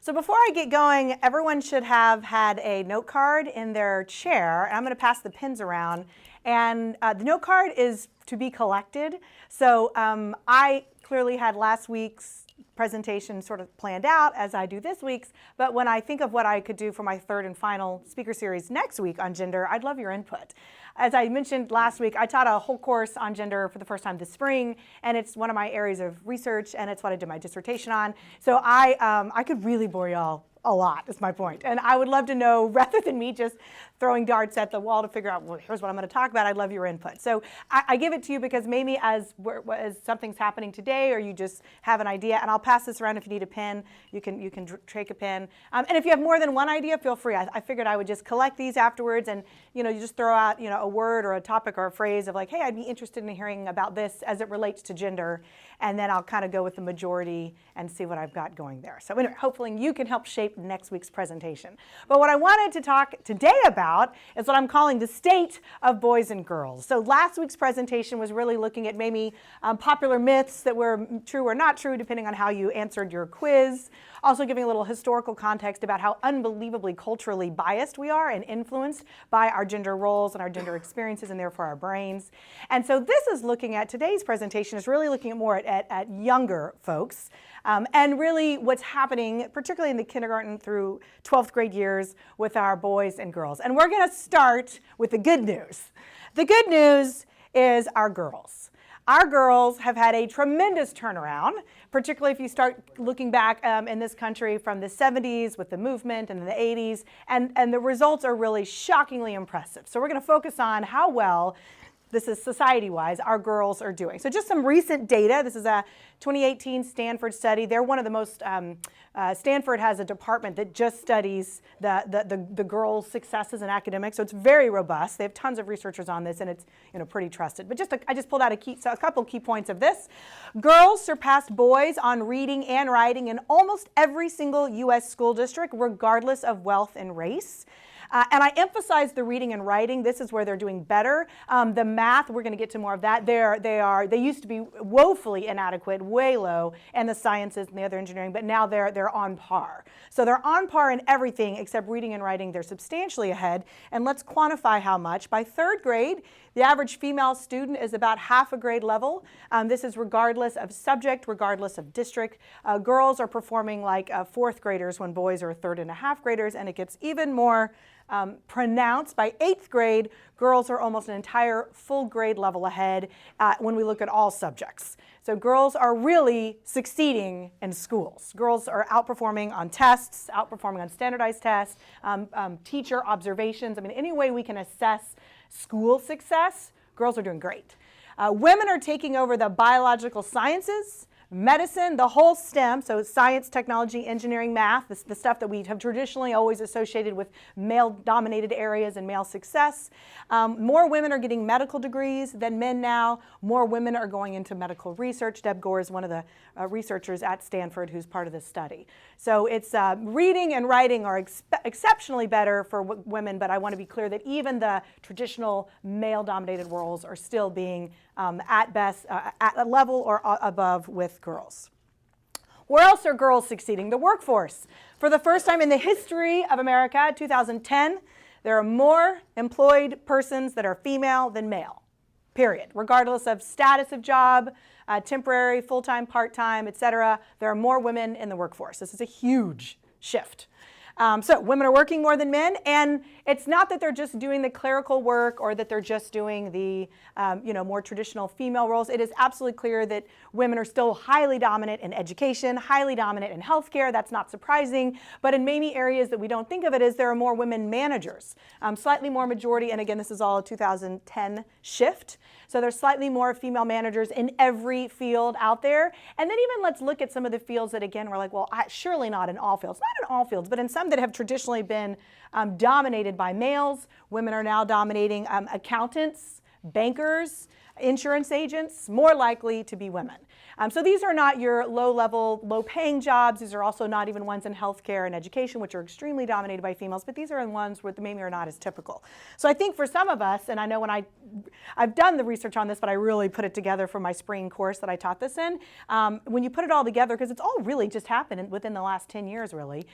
So before I get going, everyone should have had a note card in their chair, and I'm going to pass the pins around. And the note card is to be collected. So I clearly had last week's presentation sort of planned out as I do this week's, but when I think of what I could do for my third and final speaker series next week on gender, I'd love your input. As I mentioned last week, I taught a whole course on gender for the first time this spring, and it's one of my areas of research, and it's what I did my dissertation on. So I could really bore y'all a lot, is my point. And I would love to know, rather than me just throwing darts at the wall to figure out, well, here's what I'm going to talk about, I'd love your input. So I give it to you because maybe as something's happening today, or you just have an idea, and I'll pass this around if you need a pen, you can take a pen. And if you have more than one idea, feel free. I figured I would just collect these afterwards, and you just throw out a word or a topic or a phrase of like, hey, I'd be interested in hearing about this as it relates to gender, and then I'll kind of go with the majority and see what I've got going there. So anyway, hopefully you can help shape next week's presentation. But what I wanted to talk today about is what I'm calling the state of boys and girls. So last week's presentation was really looking at maybe popular myths that were true or not true, depending on how you answered your quiz. Also giving a little historical context about how unbelievably culturally biased we are and influenced by our gender roles and our gender experiences, and therefore our brains. And so this is looking at, today's presentation is really looking at more at younger folks. And really what's happening, particularly in the kindergarten through 12th grade years with our boys and girls. And we're going to start with the good news. The good news is our girls. Our girls have had a tremendous turnaround, particularly if you start looking back in this country from the 70s with the movement and the 80s, and the results are really shockingly impressive. So we're going to focus on how well, this is society-wise, our girls are doing. So just some recent data. This is a 2018 Stanford study. They're one of the most, Stanford has a department that just studies the girls' successes in academics, so it's very robust. They have tons of researchers on this, and it's pretty trusted. But I just pulled out a couple key points of this. Girls surpassed boys on reading and writing in almost every single U.S. school district, regardless of wealth and race. And I emphasize the reading and writing. This is where they're doing better. The math, we're going to get to more of that. They used to be woefully inadequate, way low in the sciences and the other engineering, but now they're on par. So they're on par in everything except reading and writing. They're substantially ahead. And let's quantify how much. By third grade, the average female student is about half a grade level. This is regardless of subject, regardless of district. Girls are performing like fourth graders when boys are third and a half graders, and it gets even more pronounced. By eighth grade, girls are almost an entire full grade level ahead when we look at all subjects. So girls are really succeeding in schools. Girls are outperforming on tests, outperforming on standardized tests, teacher observations. I mean, any way we can assess school success, girls are doing great. Women are taking over the biological sciences, medicine, the whole STEM, so science, technology, engineering, math, the stuff that we have traditionally always associated with male-dominated areas and male success. More women are getting medical degrees than men now. More women are going into medical research. Deb Gore is one of the researchers at Stanford who's part of this study. So it's reading and writing are exceptionally better for women, but I want to be clear that even the traditional male-dominated roles are still being at best at a level or above with girls. Where else are girls succeeding? The workforce. For the first time in the history of America, 2010, there are more employed persons that are female than male, period. Regardless of status of job, temporary, full-time, part-time, etc., there are more women in the workforce. This is a huge shift. So women are working more than men, and it's not that they're just doing the clerical work or that they're just doing the more traditional female roles. It is absolutely clear that women are still highly dominant in education, highly dominant in healthcare. That's not surprising, but in many areas that we don't think of it as there are more women managers, slightly more majority, and again, this is all a 2010 shift. So there's slightly more female managers in every field out there. And then even let's look at some of the fields that, again, we're like, well, surely not in all fields. Not in all fields, but in some that have traditionally been dominated by males. Women are now dominating accountants, bankers, insurance agents, more likely to be women. So these are not your low-level, low-paying jobs. These are also not even ones in healthcare and education, which are extremely dominated by females, but these are the ones where maybe are not as typical. So I think for some of us, and I know when I've done the research on this, but I really put it together for my spring course that I taught this in, when you put it all together, because it's all really just happened within the last 10 years, really,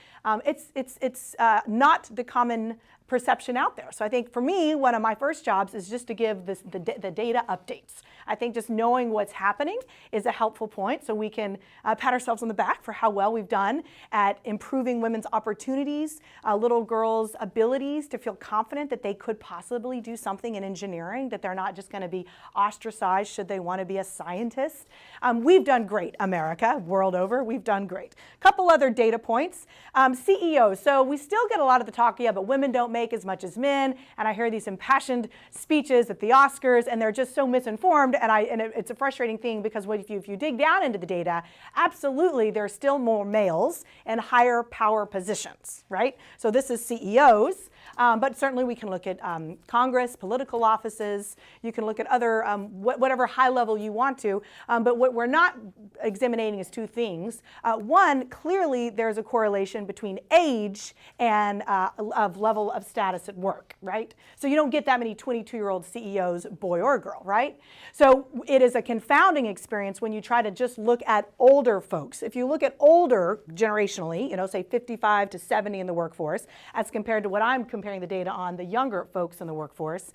it's not the common perception out there. So I think for me, one of my first jobs is just to give the data updates. I think just knowing what's happening is a helpful point, so we can pat ourselves on the back for how well we've done at improving women's opportunities, little girls' abilities to feel confident that they could possibly do something in engineering, that they're not just going to be ostracized should they want to be a scientist. We've done great, America, world over, we've done great. A couple other data points. CEOs, so we still get a lot of the talk, yeah, but women don't make as much as men, and I hear these impassioned speeches at the Oscars, and they're just so misinformed, and it's a frustrating thing, because if you dig down into the data, absolutely there's still more males in higher power positions, right? So this is CEOs, but certainly we can look at Congress, political offices, you can look at other, whatever high level you want to, but what we're not examining is two things. One, clearly there's a correlation between age and of level of status at work, right? So you don't get that many 22-year-old CEOs, boy or girl, right? So it is a confounding experience when you try to just look at older folks. If you look at older generationally, say 55 to 70 in the workforce, as compared to what I'm comparing the data on, the younger folks in the workforce,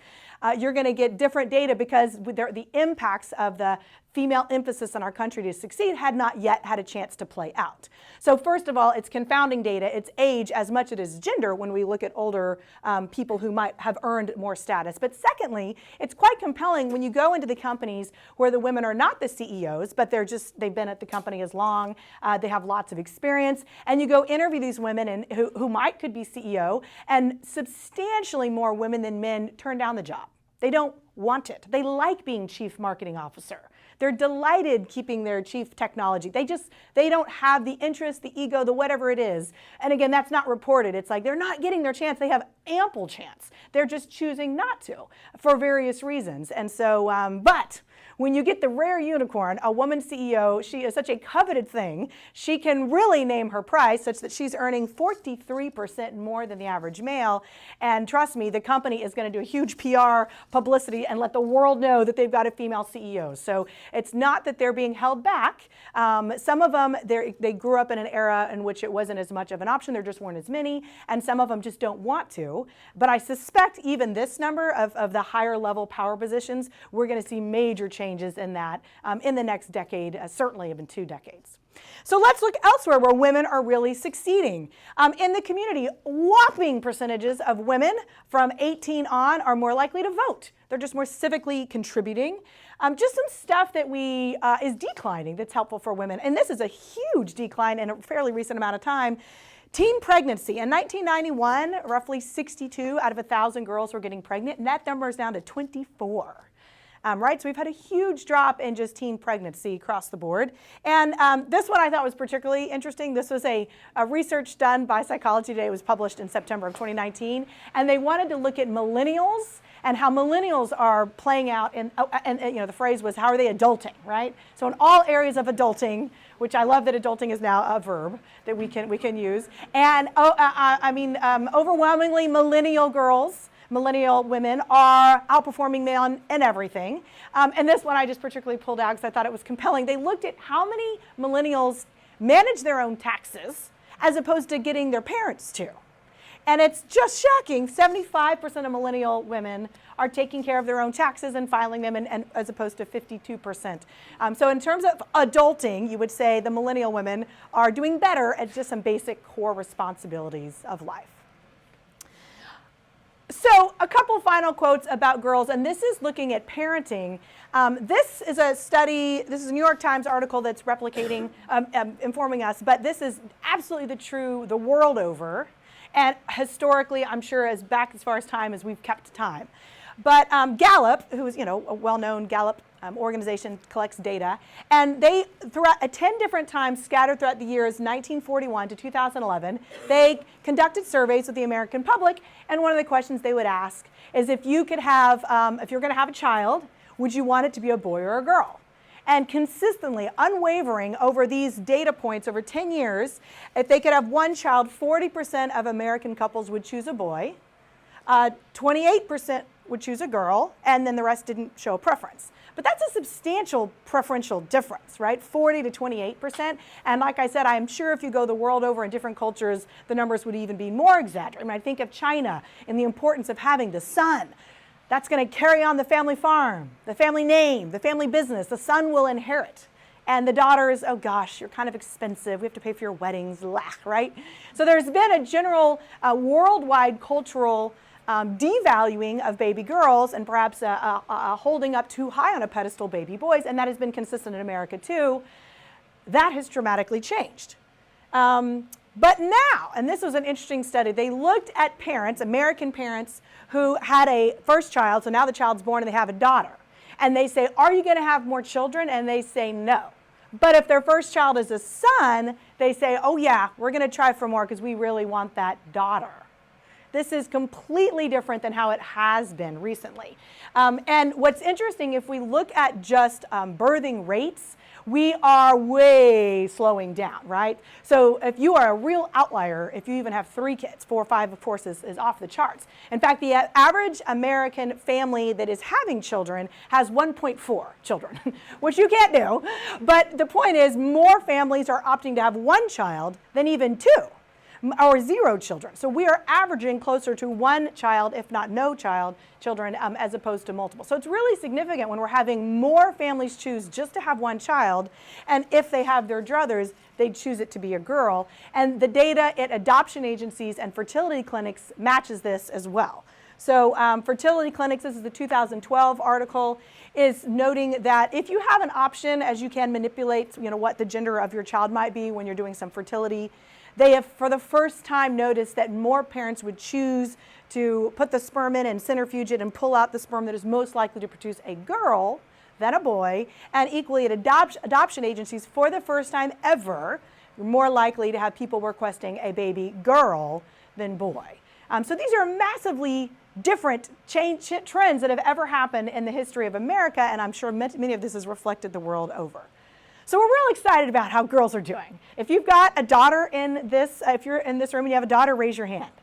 you're going to get different data, because the impacts of the female emphasis in our country to succeed had not yet had a chance to play out. So first of all, it's confounding data. It's age as much as it is gender when we look at older people who might have earned more status. But secondly, it's quite compelling when you go into the companies where the women are not the CEOs, but they've been at the company as long, they have lots of experience, and you go interview these women who could be CEO, and substantially more women than men turn down the job. They don't want it. They like being chief marketing officer. They're delighted keeping their chief technology. They don't have the interest, the ego, the whatever it is. And again, that's not reported. It's like they're not getting their chance. They have ample chance. They're just choosing not to for various reasons. And so, but when you get the rare unicorn, a woman CEO, she is such a coveted thing. She can really name her price such that she's earning 43% more than the average male. And trust me, the company is going to do a huge PR publicity and let the world know that they've got a female CEO. So it's not that they're being held back. Some of them, they grew up in an era in which it wasn't as much of an option. There just weren't as many. And some of them just don't want to. But I suspect even this number of the higher level power positions, we're going to see major changes in that in the next decade, certainly even 2 decades. So let's look elsewhere where women are really succeeding. In the community, whopping percentages of women from 18 on are more likely to vote. They're just more civically contributing. Just some stuff that is declining that's helpful for women. And this is a huge decline in a fairly recent amount of time. Teen pregnancy. In 1991, roughly 62 out of 1,000 girls were getting pregnant, and that number is down to 24. Right? So we've had a huge drop in just teen pregnancy across the board. And this one I thought was particularly interesting. This was a research done by Psychology Today. It was published in September of 2019. And they wanted to look at millennials and how millennials are playing out. And the phrase was, how are they adulting, right? So in all areas of adulting, which I love that adulting is now a verb that we can use. And overwhelmingly millennial girls, millennial women are outperforming men in everything. And this one I just particularly pulled out because I thought it was compelling. They looked at how many millennials manage their own taxes as opposed to getting their parents to. And it's just shocking. 75% of millennial women are taking care of their own taxes and filing them, and as opposed to 52%. So in terms of adulting, you would say the millennial women are doing better at just some basic core responsibilities of life. So a couple final quotes about girls, and this is looking at parenting. This is a study, this is a New York Times article that's replicating, informing us, but this is absolutely the world over, and historically, I'm sure as far as time as we've kept time. But Gallup, who is a well-known Gallup organization, collects data, and they, throughout 10 different times scattered throughout the years 1941 to 2011, they conducted surveys with the American public, and one of the questions they would ask is if you're going to have a child, would you want it to be a boy or a girl? And consistently, unwavering over these data points over 10 years, if they could have one child, 40% of American couples would choose a boy, 28% would choose a girl, and then the rest didn't show a preference. But that's a substantial preferential difference, right? 40 to 28%. And like I said, I'm sure if you go the world over in different cultures, the numbers would even be more exaggerated. I mean, I think of China and the importance of having the son. That's going to carry on the family farm, the family name, the family business. The son will inherit. And the daughters, oh gosh, you're kind of expensive. We have to pay for your weddings, right? So there's been a general worldwide cultural devaluing of baby girls and perhaps holding up too high on a pedestal baby boys, and that has been consistent in America too. That has dramatically changed. But now, and this was an interesting study, they looked at parents, American parents, who had a first child, so now the child's born and they have a daughter. And they say, are you going to have more children? And they say no. But if their first child is a son, they say, oh yeah, we're going to try for more because we really want that daughter. This is completely different than how it has been recently. And what's interesting, if we look at just birthing rates, we are way slowing down, right? So if you are a real outlier, if you even have 3 kids, 4 or 5 of course is off the charts. In fact, the average American family that is having children has 1.4 children, which you can't do. But the point is, more families are opting to have 1 child than even 2. Or 0 children. So we are averaging closer to 1 child, if not no children, as opposed to multiple. So it's really significant when we're having more families choose just to have 1 child, and if they have their druthers, they choose it to be a girl. And the data at adoption agencies and fertility clinics matches this as well. So fertility clinics, this is the 2012 article, is noting that if you have an option, as you can manipulate, what the gender of your child might be when you're doing some fertility, they have, for the first time, noticed that more parents would choose to put the sperm in and centrifuge it and pull out the sperm that is most likely to produce a girl than a boy. And equally at adoption agencies, for the first time ever, you're more likely to have people requesting a baby girl than boy. So these are massively different trends that have ever happened in the history of America, and I'm sure many of this has reflected the world over. So we're real excited about how girls are doing. If you've got a daughter in this, if you're in this room and you have a daughter, raise your hand.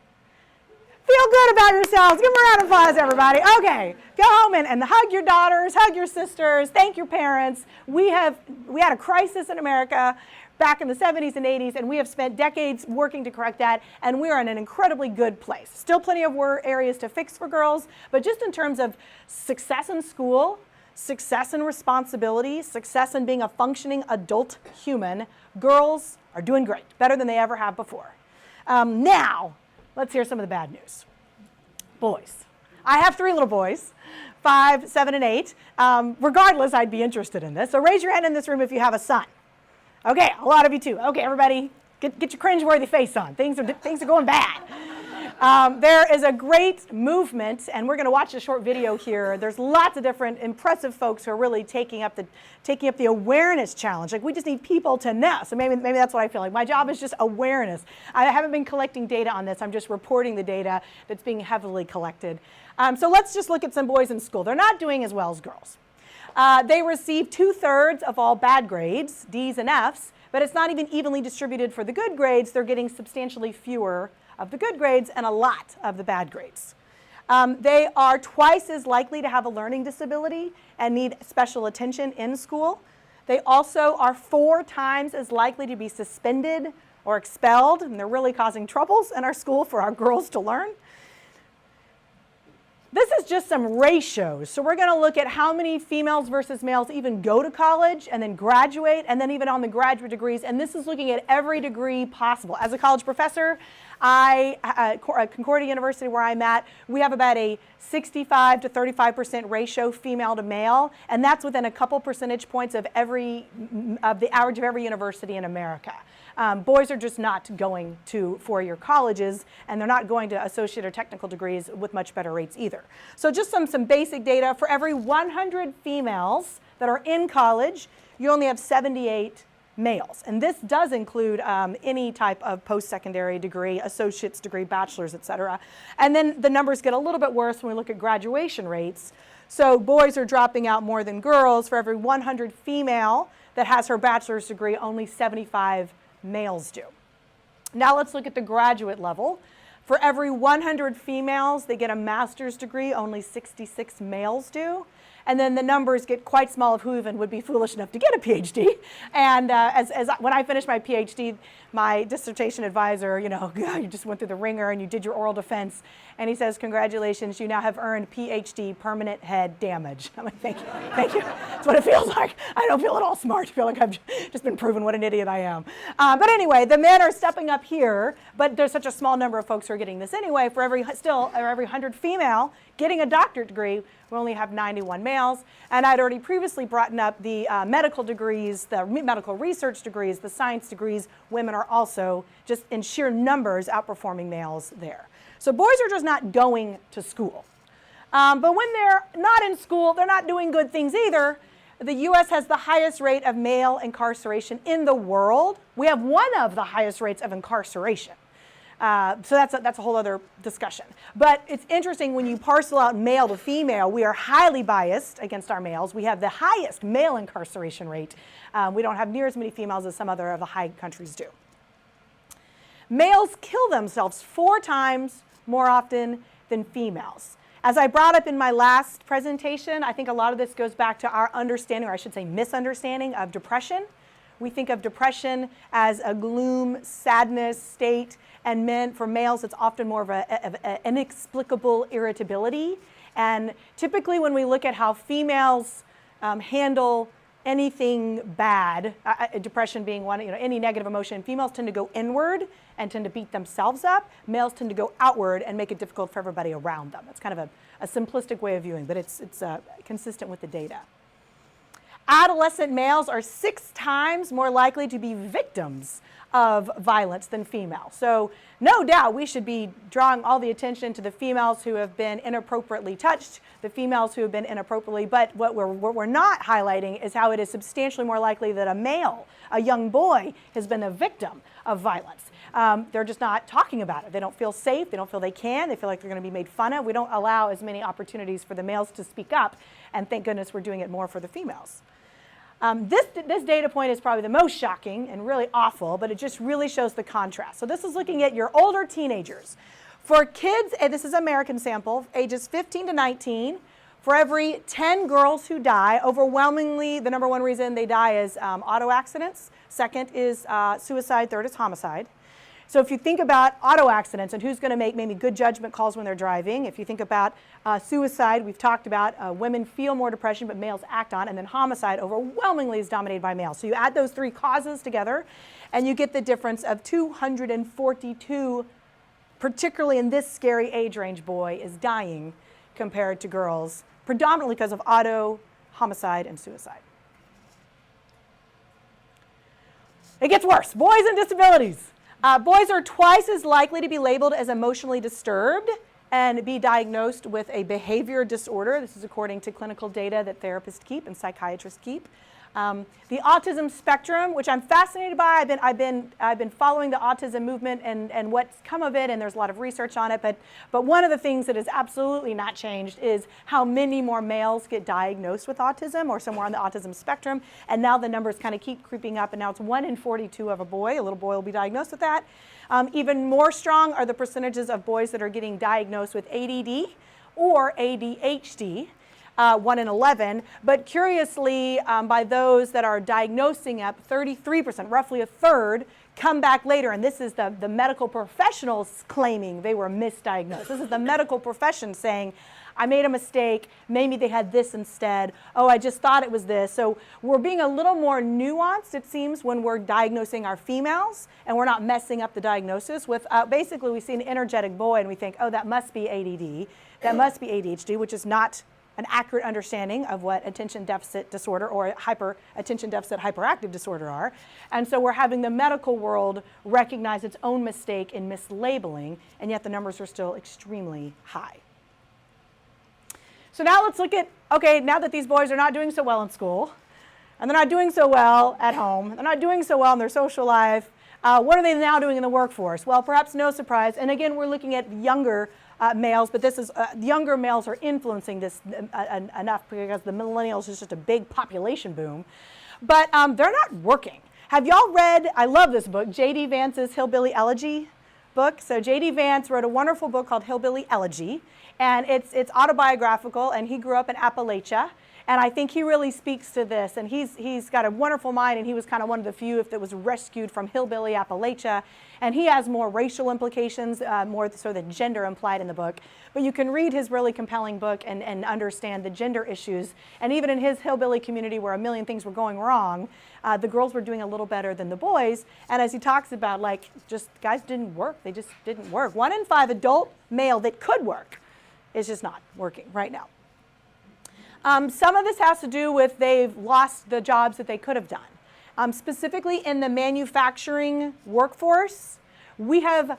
Feel good about yourselves. Give them a round of applause, everybody. Okay, go home and hug your daughters, hug your sisters, thank your parents. We had a crisis in America back in the 70s and 80s, and we have spent decades working to correct that, and we are in an incredibly good place. Still plenty of areas to fix for girls, but just in terms of success in school, success and responsibility, success in being a functioning adult human, girls are doing great, better than they ever have before. Now, let's hear some of the bad news. Boys. I have 3 little boys, 5, 7, and 8. Regardless, I'd be interested in this. So raise your hand in this room if you have a son. Okay, a lot of you too. Okay, everybody, get your cringeworthy face on. Things are going bad. There is a great movement, and we're going to watch a short video here. There's lots of different impressive folks who are really taking up the awareness challenge. Like, we just need people to know. So maybe that's what I feel like. My job is just awareness. I haven't been collecting data on this. I'm just reporting the data that's being heavily collected. So let's just look at some boys in school. They're not doing as well as girls. They receive 2/3 of all bad grades, D's and F's, but it's not even evenly distributed for the good grades. They're getting substantially fewer of the good grades and a lot of the bad grades. They are twice as likely to have a learning disability and need special attention in school. They also are 4 times as likely to be suspended or expelled, and they're really causing troubles in our school for our girls to learn. This is just some ratios. So we're going to look at how many females versus males even go to college and then graduate, and then even on the graduate degrees. And this is looking at every degree possible. As a college professor, at Concordia University, where I'm at, we have about a 65 to 35% ratio female to male, and that's within a couple percentage points of the average of every university in America. Boys are just not going to 4-year colleges, and they're not going to associate or technical degrees with much better rates either. So just some basic data. For every 100 females that are in college, you only have 78 males. And this does include any type of post-secondary degree, associate's degree, bachelor's, et cetera. And then the numbers get a little bit worse when we look at graduation rates. So boys are dropping out more than girls. For every 100 female that has her bachelor's degree, only 75 males do. Now let's look at the graduate level. For every 100 females that get a master's degree, only 66 males do. And then the numbers get quite small of who even would be foolish enough to get a PhD. And when I finished my PhD, my dissertation advisor, you just went through the ringer and you did your oral defense. And he says, congratulations, you now have earned PhD, permanent head damage. I'm like, thank you, thank you. That's what it feels like. I don't feel at all smart. I feel like I've just been proven what an idiot I am. But anyway, the men are stepping up here, but there's such a small number of folks who are getting this anyway. For every 100 female getting a doctorate degree, we only have 91 males. And I'd already previously brought up the medical degrees, the medical research degrees, the science degrees. Women are also, just in sheer numbers, outperforming males there. So boys are just not going to school. But when they're not in school, they're not doing good things either. The U.S. has the highest rate of male incarceration in the world. We have one of the highest rates of incarceration. So that's a whole other discussion. But it's interesting when you parcel out male to female, we are highly biased against our males. We have the highest male incarceration rate. We don't have near as many females as some other of the high countries do. Males kill themselves 4 times more often than females. As I brought up in my last presentation, I think a lot of this goes back to our understanding, or I should say misunderstanding, of depression. We think of depression as a gloom, sadness state, and for males, it's often more of an inexplicable irritability. And typically when we look at how females handle anything bad, depression being one, any negative emotion, females tend to go inward and tend to beat themselves up. Males tend to go outward and make it difficult for everybody around them. It's kind of a simplistic way of viewing, but it's consistent with the data. Adolescent males are 6 times more likely to be victims of violence than females. So no doubt we should be drawing all the attention to the females who have been inappropriately touched, the females who have been inappropriately, but what we're not highlighting is how it is substantially more likely that a male, a young boy, has been a victim of violence. They're just not talking about it. They don't feel safe. They don't feel they can. They feel like they're going to be made fun of. We don't allow as many opportunities for the males to speak up, and thank goodness we're doing it more for the females. This data point is probably the most shocking and really awful, but it just really shows the contrast. So this is looking at your older teenagers. For kids, and this is an American sample, ages 15 to 19, for every 10 girls who die, overwhelmingly the number one reason they die is auto accidents. Second is suicide. Third is homicide. So if you think about auto accidents and who's going to make maybe good judgment calls when they're driving, if you think about suicide, we've talked about women feel more depression, but males act on, and then homicide overwhelmingly is dominated by males. So you add those 3 causes together, and you get the difference of 242, particularly in this scary age range, boy is dying compared to girls, predominantly because of auto, homicide, and suicide. It gets worse. Boys and disabilities. Boys are twice as likely to be labeled as emotionally disturbed and be diagnosed with a behavior disorder. This is according to clinical data that therapists keep and psychiatrists keep. The autism spectrum, which I'm fascinated by, I've been following the autism movement and what's come of it, and there's a lot of research on it. But one of the things that has absolutely not changed is how many more males get diagnosed with autism or somewhere on the autism spectrum. And now the numbers kind of keep creeping up, and now it's 1 in 42 of a boy. A little boy will be diagnosed with that. Even more strong are the percentages of boys that are getting diagnosed with ADD or ADHD. 1 in 11, but curiously, by those that are diagnosing up, 33%, roughly a third, come back later, and this is the medical professionals claiming they were misdiagnosed. This is the medical profession saying, I made a mistake, maybe they had this instead, oh, I just thought it was this. So we're being a little more nuanced, it seems, when we're diagnosing our females, and we're not messing up the diagnosis with, basically we see an energetic boy and we think, oh, that must be ADD, that must be ADHD, which is not an accurate understanding of what attention deficit disorder or attention deficit hyperactive disorder are. And so we're having the medical world recognize its own mistake in mislabeling, and yet the numbers are still extremely high. So now let's look at, okay, now that these boys are not doing so well in school, and they're not doing so well at home, they're not doing so well in their social life, What are they now doing in the workforce? Well, perhaps no surprise. And again, we're looking at younger males, but this is younger males are influencing this enough because the millennials is just a big population boom. But they're not working. Have y'all read, I love this book, J.D. Vance's Hillbilly Elegy book? So J.D. Vance wrote a wonderful book called Hillbilly Elegy, and it's autobiographical, and he grew up in Appalachia. And I think he really speaks to this, and he's got a wonderful mind, and he was kind of one of the few that was rescued from hillbilly Appalachia, and he has more racial implications, more so than gender implied in the book. But you can read his really compelling book and understand the gender issues, and even in his hillbilly community where a million things were going wrong, the girls were doing a little better than the boys, and as he talks about, like, just guys didn't work, they just didn't work. 1 in 5 adult male that could work is just not working right now. Some of this has to do with they've lost the jobs that they could have done. Specifically in the manufacturing workforce, we have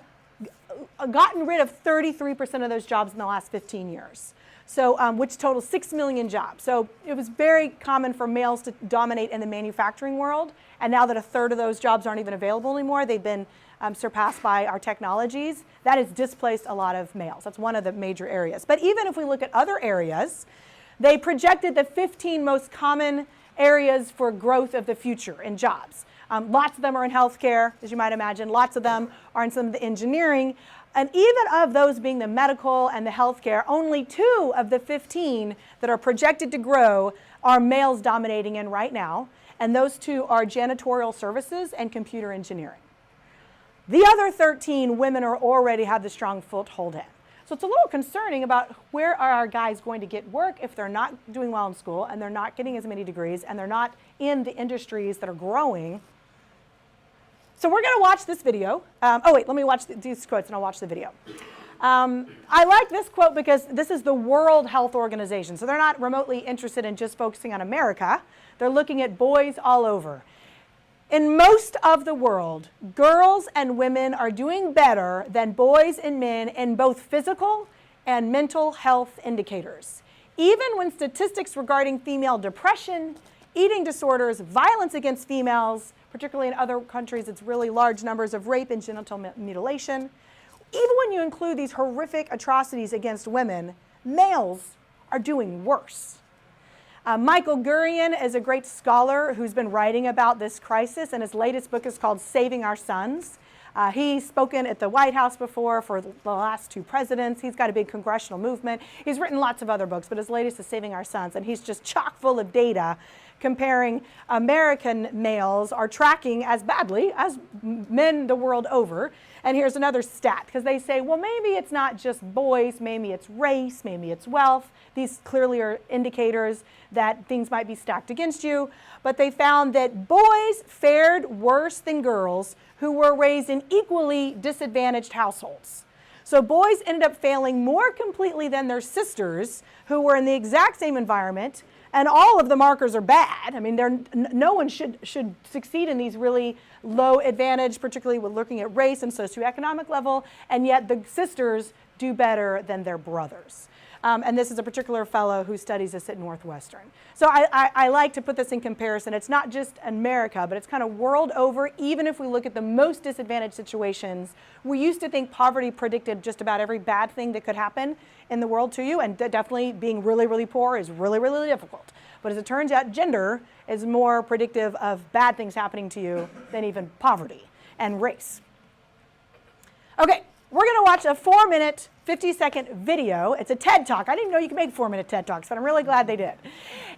gotten rid of 33% of those jobs in the last 15 years, so which totals 6 million jobs. So it was very common for males to dominate in the manufacturing world, and now that a third of those jobs aren't even available anymore, they've been surpassed by our technologies. That has displaced a lot of males. That's one of the major areas. But even if we look at other areas, they projected the 15 most common areas for growth of the future in jobs. Lots of them are in healthcare, as you might imagine. Lots of them are in some of the engineering. And even of those being the medical and the healthcare, only 2 of the 15 that are projected to grow are males dominating in right now. And those 2 are janitorial services and computer engineering. The other 13 women are already have the strong foothold in. So it's a little concerning about where are our guys going to get work if they're not doing well in school and they're not getting as many degrees and they're not in the industries that are growing. So we're going to watch this video. Oh wait, let me watch these quotes and I'll watch the video. I like this quote because this is the World Health Organization. So they're not remotely interested in just focusing on America. They're looking at boys all over. In most of the world, girls and women are doing better than boys and men in both physical and mental health indicators. Even when statistics regarding female depression, eating disorders, violence against females, particularly in other countries, it's really large numbers of rape and genital mutilation. Even when you include these horrific atrocities against women, males are doing worse. Michael Gurian is a great scholar who's been writing about this crisis, and his latest book is called Saving Our Sons. He's spoken at the White House before for the last 2 presidents. He's got a big congressional movement. He's written lots of other books, but his latest is Saving Our Sons, and he's just chock full of data comparing American males are tracking as badly as men the world over. And here's another stat, because they say, well, maybe it's not just boys, maybe it's race, maybe it's wealth. These clearly are indicators that things might be stacked against you. But they found that boys fared worse than girls who were raised in equally disadvantaged households. So boys ended up failing more completely than their sisters who were in the exact same environment, and all of the markers are bad. I mean, no one should succeed in these really low advantage, particularly with looking at race and socioeconomic level, and yet the sisters do better than their brothers. And this is a particular fellow who studies this at Northwestern. So I like to put this in comparison. It's not just America, but it's kind of world over. Even if we look at the most disadvantaged situations, we used to think poverty predicted just about every bad thing that could happen in the world to you, and definitely being really, really poor is really, really difficult. But as it turns out, gender is more predictive of bad things happening to you than even poverty and race. Okay. We're going to watch a 4-minute, 50-second video. It's a TED Talk. I didn't know you could make 4-minute TED Talks, but I'm really glad they did.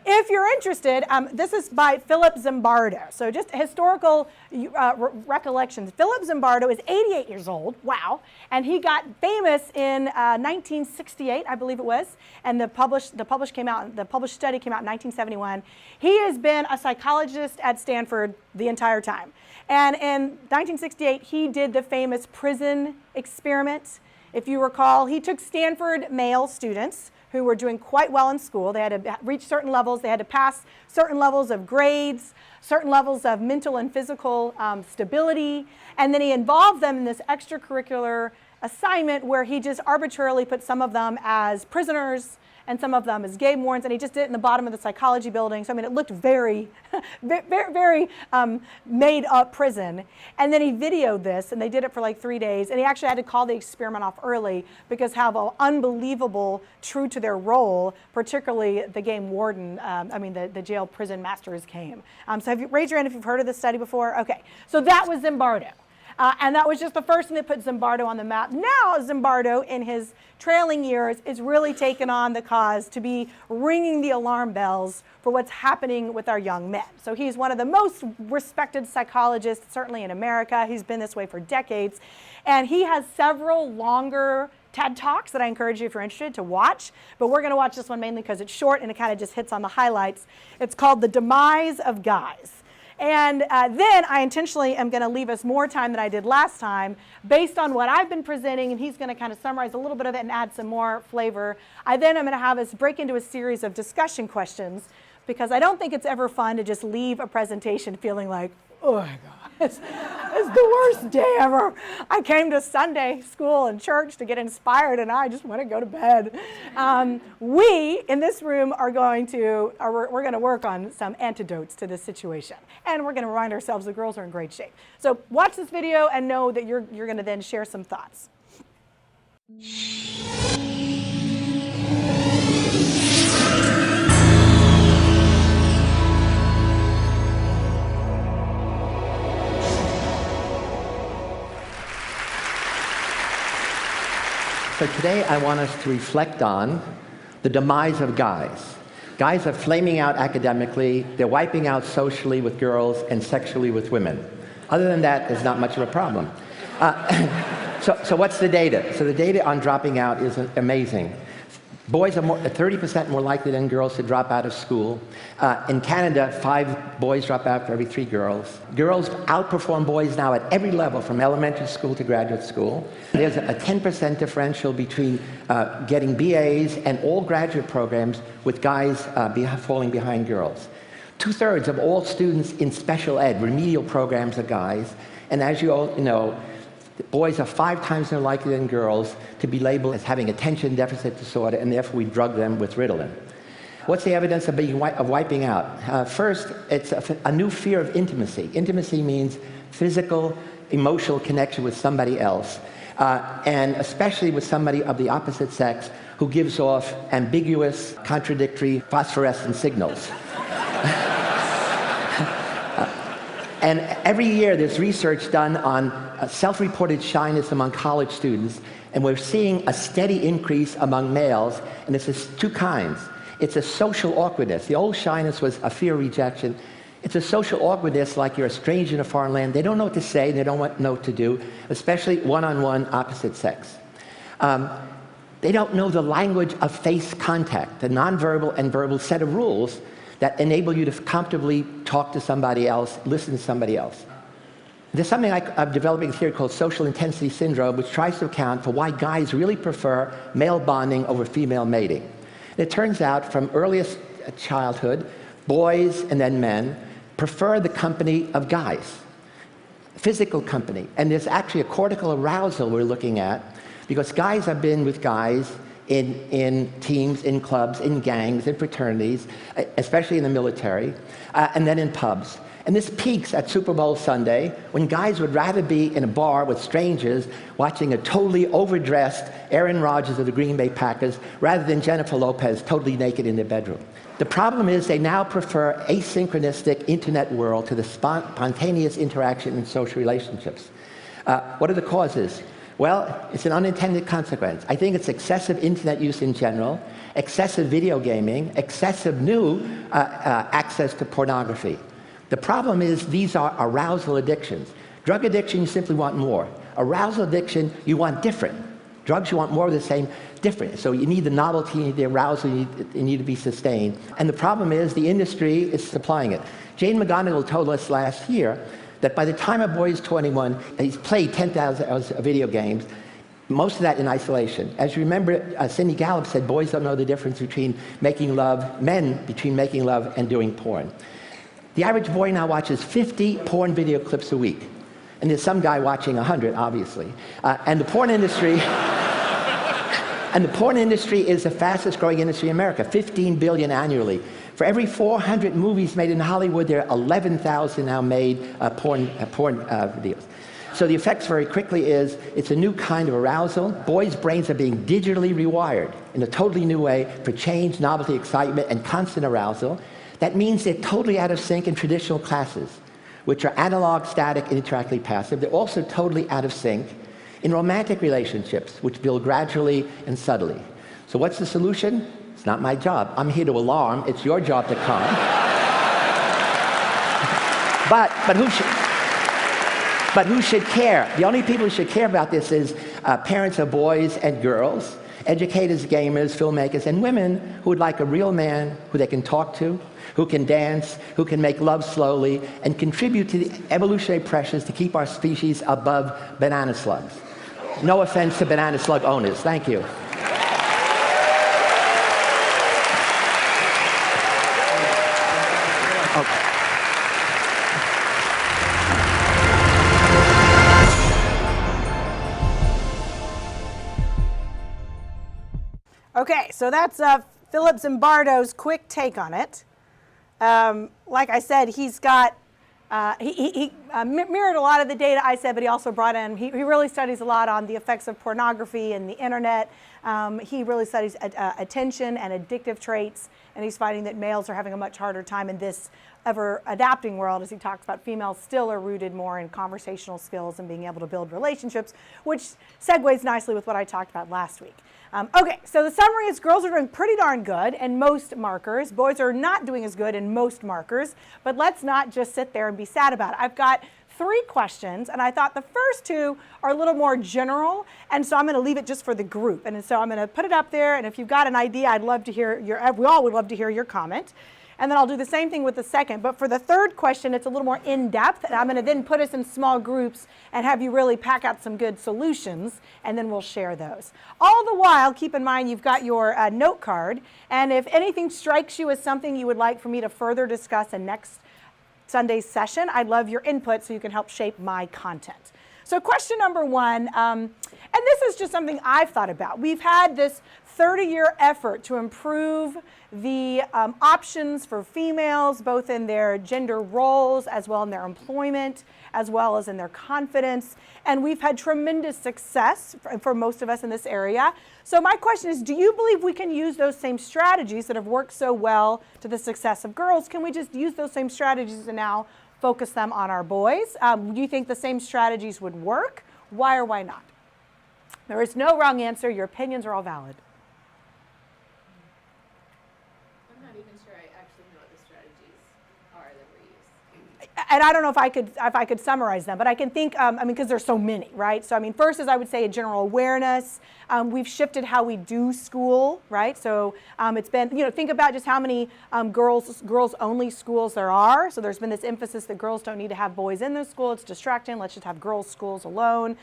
If you're interested, this is by Philip Zimbardo. So just historical recollections. Philip Zimbardo is 88 years old. Wow. And he got famous in 1968, I believe it was. And the published study came out in 1971. He has been a psychologist at Stanford the entire time. And in 1968, he did the famous prison experiment. If you recall, he took Stanford male students who were doing quite well in school. They had to reach certain levels. They had to pass certain levels of grades, certain levels of mental and physical stability, and then he involved them in this extracurricular assignment where he just arbitrarily put some of them as prisoners and some of them as game wardens, and he just did it in the bottom of the psychology building. So I mean, it looked very, very made up prison. And then he videoed this, and they did it for like 3 days, and he actually had to call the experiment off early because how unbelievable, true to their role, particularly the game warden, the jail prison masters came. So have you raised your hand if you've heard of this study before? Okay, so that was Zimbardo. And that was just the first thing that put Zimbardo on the map. Now Zimbardo, in his trailing years, is really taken on the cause to be ringing the alarm bells for what's happening with our young men. So he's one of the most respected psychologists, certainly in America. He's been this way for decades. And he has several longer TED Talks that I encourage you, if you're interested, to watch. But we're going to watch this one mainly because it's short and it kind of just hits on the highlights. It's called The Demise of Guys. And then I intentionally am going to leave us more time than I did last time based on what I've been presenting, and he's going to kind of summarize a little bit of it and add some more flavor. Then I'm going to have us break into a series of discussion questions because I don't think it's ever fun to just leave a presentation feeling like, oh my God, it's the worst day ever. I came to Sunday school and church to get inspired and I just want to go to bed. We in this room are going to work on some antidotes to this situation. And we're going to remind ourselves the girls are in great shape. So watch this video and know that you're going to then share some thoughts. So today I want us to reflect on the demise of guys. Guys are flaming out academically, they're wiping out socially with girls and sexually with women. Other than that, there's not much of a problem. So what's the data? So the data on dropping out is amazing. Boys are 30% more likely than girls to drop out of school. In Canada, 5 boys drop out for every 3 girls. Girls outperform boys now at every level, from elementary school to graduate school. There's a 10% differential between getting BAs and all graduate programs, with guys falling behind girls. 2/3 of all students in special ed, remedial programs, are guys. And as you all know, boys are 5 times more likely than girls to be labeled as having attention deficit disorder, and therefore we drug them with Ritalin. What's the evidence of wiping out? First, it's a new fear of intimacy. Intimacy means physical, emotional connection with somebody else, and especially with somebody of the opposite sex who gives off ambiguous, contradictory, phosphorescent signals. And every year there's research done on self-reported shyness among college students, and we're seeing a steady increase among males, and it's 2 kinds. It's a social awkwardness. The old shyness was a fear of rejection. It's a social awkwardness, like you're a stranger in a foreign land. They don't know what to say, they don't know what to do, especially one-on-one opposite sex. They don't know the language of face contact, the nonverbal and verbal set of rules that enable you to comfortably talk to somebody else, listen to somebody else. There's something I'm developing a theory called social intensity syndrome, which tries to account for why guys really prefer male bonding over female mating. And it turns out from earliest childhood, boys and then men prefer the company of guys, physical company. And there's actually a cortical arousal we're looking at, because guys have been with guys in teams, in clubs, in gangs, in fraternities, especially in the military, and then in pubs. And this peaks at Super Bowl Sunday, when guys would rather be in a bar with strangers watching a totally overdressed Aaron Rodgers of the Green Bay Packers rather than Jennifer Lopez totally naked in their bedroom. The problem is they now prefer asynchronistic internet world to the spontaneous interaction in social relationships. What are the causes? Well, it's an unintended consequence. I think it's excessive internet use in general, excessive video gaming, excessive new access to pornography. The problem is these are arousal addictions. Drug addiction, you simply want more. Arousal addiction, you want different. Drugs, you want more of the same, different. So you need the novelty, you need the arousal, you need to be sustained. And the problem is the industry is supplying it. Jane McGonigal told us last year that by the time a boy is 21, he's played 10,000 hours of video games, most of that in isolation. As you remember, Cindy Gallup said boys don't know the difference between making love, men between making love and doing porn. The average boy now watches 50 porn video clips a week. And there's some guy watching 100, obviously. And the porn industry is the fastest growing industry in America, 15 billion annually. For every 400 movies made in Hollywood, there are 11,000 now made porn videos. So the effects very quickly is, it's a new kind of arousal. Boys' brains are being digitally rewired in a totally new way for change, novelty, excitement, and constant arousal. That means they're totally out of sync in traditional classes, which are analog, static, and interactively passive. They're also totally out of sync in romantic relationships, which build gradually and subtly. So what's the solution? It's not my job. I'm here to alarm. It's your job to calm. But who should care? The only people who should care about this is parents of boys and girls, educators, gamers, filmmakers, and women who would like a real man who they can talk to, who can dance, who can make love slowly, and contribute to the evolutionary pressures to keep our species above banana slugs. No offense to banana slug owners. Thank you. Okay, so that's Philip Zimbardo's quick take on it. Like I said, he's got, he mirrored a lot of the data I said, but he also brought in, he really studies a lot on the effects of pornography and the internet. He really studies attention and addictive traits, and he's finding that males are having a much harder time in this ever-adapting world, as he talks about. Females still are rooted more in conversational skills and being able to build relationships, which segues nicely with what I talked about last week. Okay, so the summary is girls are doing pretty darn good in most markers. Boys are not doing as good in most markers, but let's not just sit there and be sad about it. I've got 3 questions, and I thought the first 2 are a little more general, and so I'm going to leave it just for the group. And so I'm going to put it up there, and if you've got an idea, I'd love to hear we all would love to hear your comment. And then I'll do the same thing with the second. But for the third question, it's a little more in-depth, and I'm going to then put us in small groups and have you really pack out some good solutions, and then we'll share those. All the while, keep in mind you've got your note card, and if anything strikes you as something you would like for me to further discuss in next Sunday's session, I'd love your input so you can help shape my content. So question number 1, and this is just something I've thought about. We've had this 30-year effort to improve the options for females, both in their gender roles, as well in their employment, as well as in their confidence. And we've had tremendous success for most of us in this area. So my question is, do you believe we can use those same strategies that have worked so well to the success of girls? Can we just use those same strategies and now focus them on our boys? Do you think the same strategies would work? Why or why not? There is no wrong answer. Your opinions are all valid. I'm not even sure I actually know what the strategies are that we're using. And I don't know if I could summarize them, but I can think, because there's so many, right? So, first is I would say a general awareness. We've shifted how we do school, right? So it's been, think about just how many girls-only schools there are. So there's been this emphasis that girls don't need to have boys in their school. It's distracting. Let's just have girls' schools alone.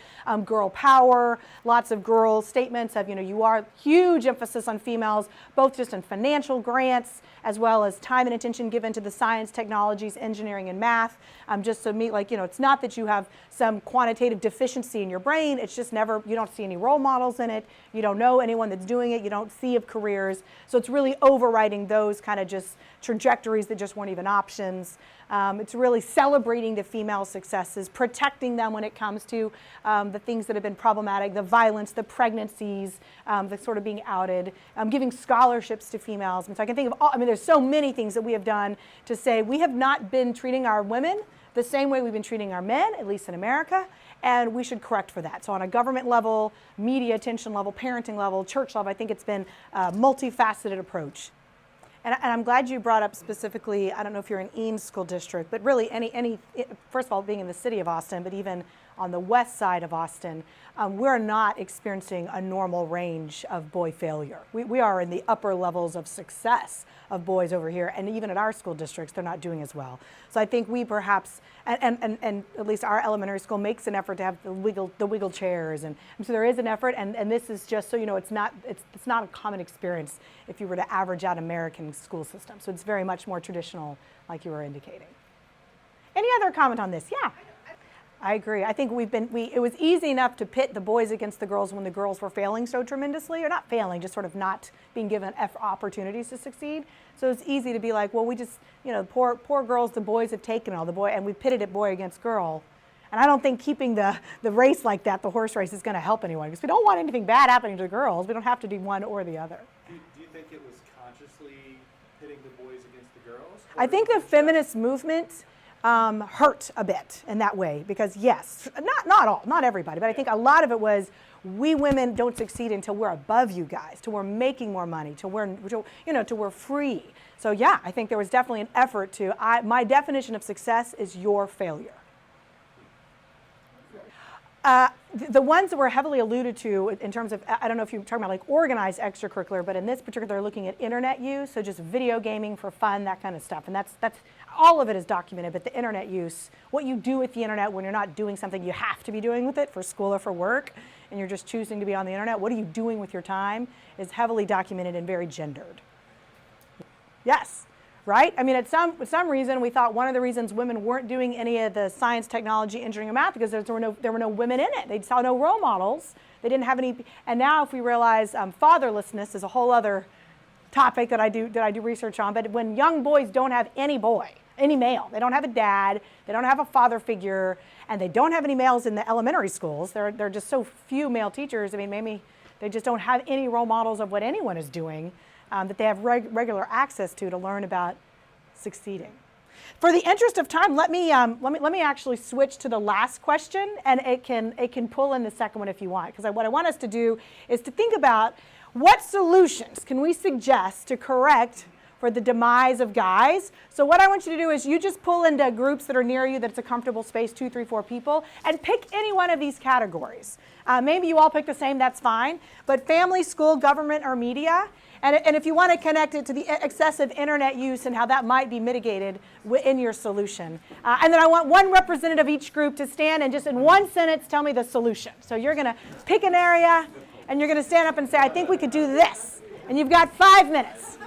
Girl power, lots of girls' statements of, you are huge emphasis on females, both just in financial grants, as well as time and attention given to the science, technologies, engineering, and math. Just to meet, it's not that you have some quantitative deficiency in your brain. It's just you don't see any role models in it. You don't know anyone that's doing it. You don't see of careers. So it's really overriding those kind of just trajectories that just weren't even options. It's really celebrating the female successes, protecting them when it comes to the things that have been problematic, the violence, the pregnancies, the sort of being outed, giving scholarships to females. And so I can think of there's so many things that we have done to say we have not been treating our women the same way we've been treating our men, at least in America, and we should correct for that. So on a government level, media attention level, parenting level, church level, I think it's been a multifaceted approach. And I'm glad you brought up specifically, I don't know if you're in Eames School District, but really first of all, being in the city of Austin, but even on the west side of Austin, we're not experiencing a normal range of boy failure. We are in the upper levels of success of boys over here, and even at our school districts, they're not doing as well. So I think we perhaps, and at least our elementary school makes an effort to have the wiggle chairs, and so there is an effort, and this is just so you know, it's not a common experience if you were to average out American school system. So it's very much more traditional, like you were indicating. Any other comment on this? Yeah. I agree. I think it was easy enough to pit the boys against the girls when the girls were failing so tremendously, or not failing, just sort of not being given opportunities to succeed. So it's easy to be like, well, we just, poor girls, the boys have taken all, and we pitted it boy against girl. And I don't think keeping the race like that, the horse race, is going to help anyone, because we don't want anything bad happening to the girls. We don't have to do one or the other. Do you think it was consciously pitting the boys against the girls? I think the feminist movement hurt a bit in that way, because yes, not everybody, but I think a lot of it was, we women don't succeed until we're above you guys, till we're making more money, till we're free. So yeah, I think there was definitely an effort to, my definition of success is your failure. The ones that were heavily alluded to in terms of, I don't know if you're talking about like organized extracurricular, but in this particular, they're looking at internet use, so just video gaming for fun, that kind of stuff. And that's all of it is documented, but the internet use, what you do with the internet when you're not doing something you have to be doing with it for school or for work, and you're just choosing to be on the internet, what are you doing with your time, is heavily documented and very gendered. Yes. Right? I mean, at some reason, we thought one of the reasons women weren't doing any of the science, technology, engineering, and math, because there were no women in it. They saw no role models. They didn't have any. And now, if we realize fatherlessness is a whole other topic that I do research on. But when young boys don't have any male, they don't have a dad, they don't have a father figure, and they don't have any males in the elementary schools. There are just so few male teachers. I mean, maybe they just don't have any role models of what anyone is doing. That they have regular access to learn about succeeding. For the interest of time, let me actually switch to the last question, and it can pull in the second one if you want, because what I want us to do is to think about what solutions can we suggest to correct for the demise of guys. So what I want you to do is you just pull into groups that are near you, that it's a comfortable space, 2, 3, 4 people, and pick any one of these categories. Maybe you all pick the same, that's fine, but family, school, government, or media. And if you want to connect it to the excessive internet use and how that might be mitigated in your solution. And then I want one representative of each group to stand and just in one sentence tell me the solution. So you're going to pick an area and you're going to stand up and say, I think we could do this. And you've got 5 minutes.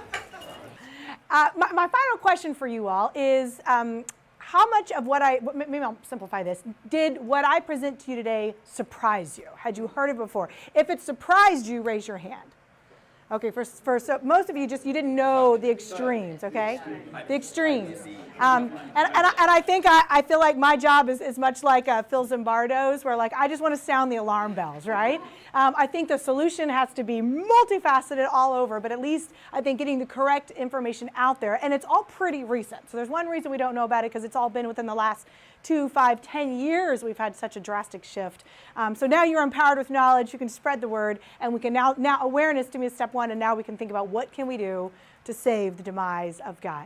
My final question for you all is, how much of maybe I'll simplify this, did what I present to you today surprise you? Had you heard it before? If it surprised you, raise your hand. Okay, so most of you you didn't know the extremes, okay? The extremes. And I think I feel like my job is much like Phil Zimbardo's, where like I just want to sound the alarm bells, right? I think the solution has to be multifaceted all over, but at least I think getting the correct information out there, and it's all pretty recent. So there's one reason we don't know about it, because it's all been within the last 2, 5, 10 years we've had such a drastic shift. So now you're empowered with knowledge, you can spread the word, and we can now awareness to me is step one, and now we can think about what can we do to save the demise of guys.